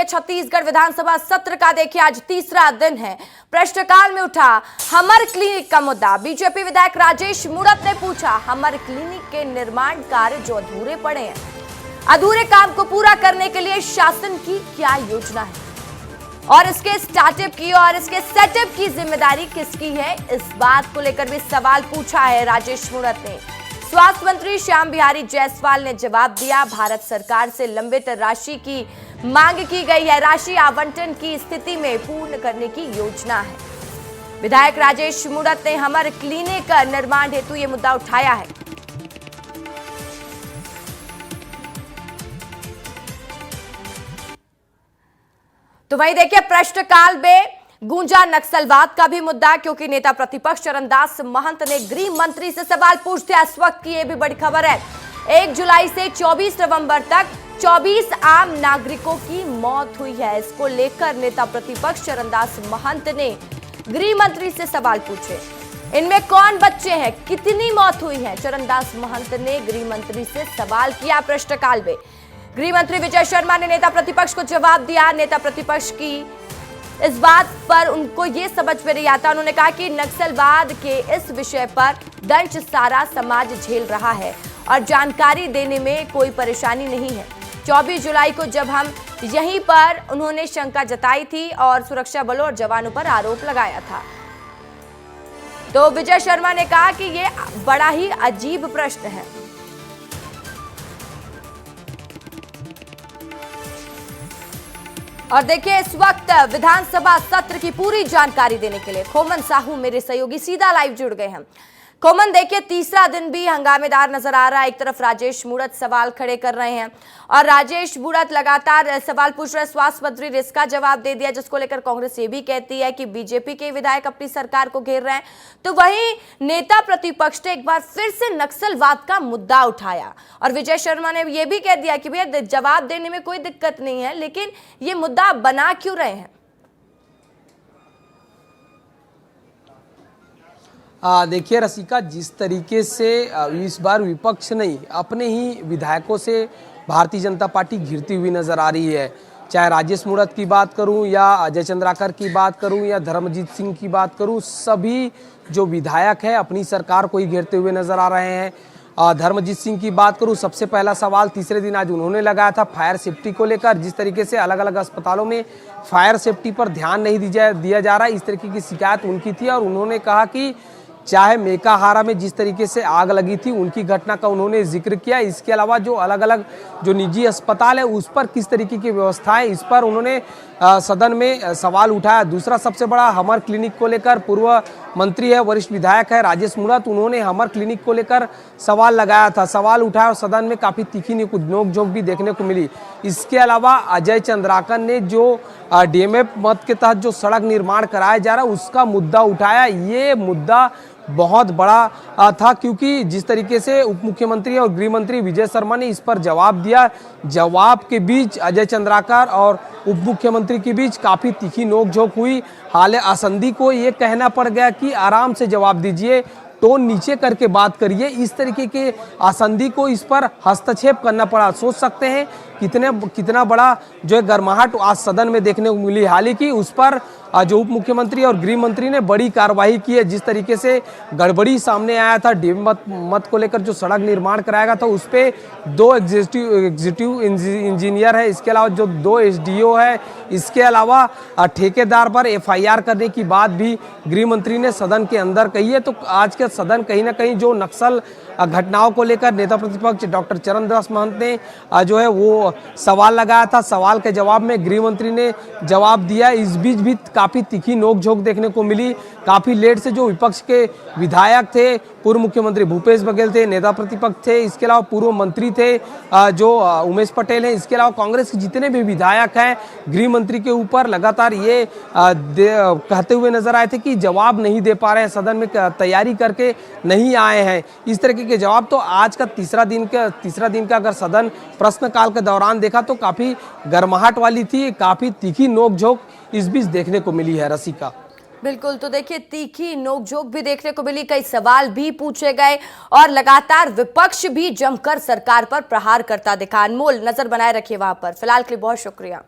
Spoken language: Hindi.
छत्तीसगढ़ विधानसभा सत्र का देखिए आज तीसरा दिन है। प्रश्नकाल में उठा हमर क्लिनिक का मुद्दा। बीजेपी विधायक राजेश मूणत ने पूछा हमर क्लिनिक के निर्माण कार्य जो अधूरे पड़े हैं, अधूरे काम को पूरा करने के लिए शासन की क्या योजना है और इसके स्टार्टअप की और इसके सेटअप की जिम्मेदारी किसकी है, इस बात को लेकर भी सवाल पूछा है राजेश मूणत ने। स्वास्थ्य मंत्री श्याम बिहारी जायसवाल ने जवाब दिया, भारत सरकार से लंबित राशि की मांग की गई है, राशि आवंटन की स्थिति में पूर्ण करने की योजना है। विधायक राजेश मूणत ने हमर क्लिनिक निर्माण हेतु ये मुद्दा उठाया है। तो वहीं देखिए प्रश्नकाल में गूंजा नक्सलवाद का भी मुद्दा, क्योंकि नेता प्रतिपक्ष चरणदास महंत ने गृह मंत्री से सवाल पूछते इस वक्त की ये भी बड़ी खबर है। 1 जुलाई से 24 नवंबर तक 24 आम नागरिकों की मौत हुई है। इसको लेकर नेता प्रतिपक्ष चरणदास महंत ने गृह मंत्री से सवाल पूछे, इनमें कौन बच्चे हैं, कितनी मौत हुई है। चरणदास महंत ने गृह मंत्री से सवाल किया प्रश्नकाल में। गृह मंत्री विजय शर्मा ने नेता प्रतिपक्ष को जवाब दिया। नेता प्रतिपक्ष की इस बात पर उनको ये समझ में नहीं आता। उन्होंने कहा कि नक्सलवाद के इस विषय पर दंश सारा समाज झेल रहा है और जानकारी देने में कोई परेशानी नहीं है। 24 जुलाई को जब हम यहीं पर उन्होंने शंका जताई थी और सुरक्षा बलों और जवानों पर आरोप लगाया था। तो विजय शर्मा ने कहा कि ये बड़ा ही अजीब प्रश्न है। और देखिए इस वक्त विधानसभा सत्र की पूरी जानकारी देने के लिए खोमन साहू मेरे सहयोगी सीधा लाइव जुड़ गए हैं। खोमन, देखिए तीसरा दिन भी हंगामेदार नजर आ रहा है। एक तरफ राजेश मूणत सवाल खड़े कर रहे हैं और राजेश मूणत लगातार सवाल पूछ रहे हैं। स्वास्थ्य मंत्री ने इसका जवाब दे दिया, जिसको लेकर कांग्रेस ये भी कहती है कि बीजेपी के विधायक अपनी सरकार को घेर रहे हैं। तो वहीं नेता प्रतिपक्ष ने एक बार फिर से नक्सलवाद का मुद्दा उठाया और विजय शर्मा ने यह भी कह दिया कि भैया जवाब देने में कोई दिक्कत नहीं है, लेकिन ये मुद्दा बना क्यों रहे हैं। देखिए रसिका, जिस तरीके से इस बार विपक्ष नहीं अपने ही विधायकों से भारतीय जनता पार्टी घिरती हुई नजर आ रही है, चाहे राजेश मूणत की बात करूं या अजय चंद्राकर की बात करूं या धर्मजीत सिंह की बात करूं, सभी जो विधायक हैं अपनी सरकार को ही घेरते हुए नजर आ रहे हैं। धर्मजीत सिंह की बात करूं, सबसे पहला सवाल तीसरे दिन आज उन्होंने लगाया था फायर सेफ्टी को लेकर। जिस तरीके से अलग अलग अस्पतालों में फायर सेफ्टी पर ध्यान नहीं दिया जा रहा, इस तरीके की शिकायत उनकी थी और उन्होंने कहा कि चाहे मेकाहारा में जिस तरीके से आग लगी थी उनकी घटना का उन्होंने जिक्र किया, इसके अलावा जो अलग अलग जो निजी अस्पताल है उस पर किस तरीके की व्यवस्थाएं, इस पर उन्होंने सदन में सवाल उठाया। दूसरा सबसे बड़ा हमर क्लिनिक को लेकर पूर्व मंत्री है, वरिष्ठ विधायक है राजेश मूणत, उन्होंने हमर क्लिनिक को लेकर सवाल लगाया था, सवाल उठाया और सदन में काफ़ी तीखी नोक-झोंक भी देखने को मिली। इसके अलावा अजय चंद्राकर ने जो डीएमएफ मद के तहत जो सड़क निर्माण कराया जा रहा है उसका मुद्दा उठाया। ये मुद्दा बहुत बड़ा था, क्योंकि जिस तरीके से उप मुख्यमंत्री और गृह मंत्री विजय शर्मा ने इस पर जवाब दिया, जवाब के बीच अजय चंद्राकर और उप मुख्यमंत्री के बीच काफ़ी तीखी नोकझोंक हुई। हाले आसंदी को ये कहना पड़ गया कि आराम से जवाब दीजिए, टोन नीचे करके बात करिए। इस तरीके के आसंदी को इस पर हस्तक्षेप करना पड़ा। सोच सकते हैं कितना बड़ा जो है गर्माहट आज सदन में देखने को मिली। हालांकि उस पर जो उप मुख्यमंत्री और गृह मंत्री ने बड़ी कार्रवाई की है। जिस तरीके से गड़बड़ी सामने आया था डीएमएफ मत को लेकर जो सड़क निर्माण कराया था उस पर 2 एग्जीक्यूटिव इंजीनियर है, इसके अलावा जो 2 एसडीओ है, इसके अलावा ठेकेदार पर एफआईआर करने की बात भी गृह मंत्री ने सदन के अंदर कही है। तो आज के सदन कहीं ना कहीं जो नक्सल घटनाओं को लेकर नेता प्रतिपक्ष डॉक्टर चरणदास महंत ने जो है वो सवाल लगाया था, सवाल के जवाब में गृह मंत्री ने जवाब दिया। इस बीच भी काफ़ी तीखी नोकझोंक देखने को मिली। काफ़ी लेट से जो विपक्ष के विधायक थे, पूर्व मुख्यमंत्री भूपेश बघेल थे, नेता प्रतिपक्ष थे, इसके अलावा पूर्व मंत्री थे जो उमेश पटेल हैं, इसके अलावा कांग्रेस के जितने भी विधायक हैं गृह मंत्री के ऊपर लगातार ये कहते हुए नजर आए थे कि जवाब नहीं दे पा रहे हैं, सदन में तैयारी करके नहीं आए हैं, इस तरीके के जवाब। तो आज का तीसरा दिन का अगर सदन प्रश्नकाल के दौरान देखा तो काफ़ी गर्माहट वाली थी, काफ़ी तीखी नोकझोंक इस बीच देखने को मिली है रसिका। बिल्कुल, तो देखिए तीखी नोकझोंक भी देखने को मिली, कई सवाल भी पूछे गए और लगातार विपक्ष भी जमकर सरकार पर प्रहार करता दिखा। अनमोल, नजर बनाए रखिए वहां पर। फिलहाल के लिए बहुत शुक्रिया।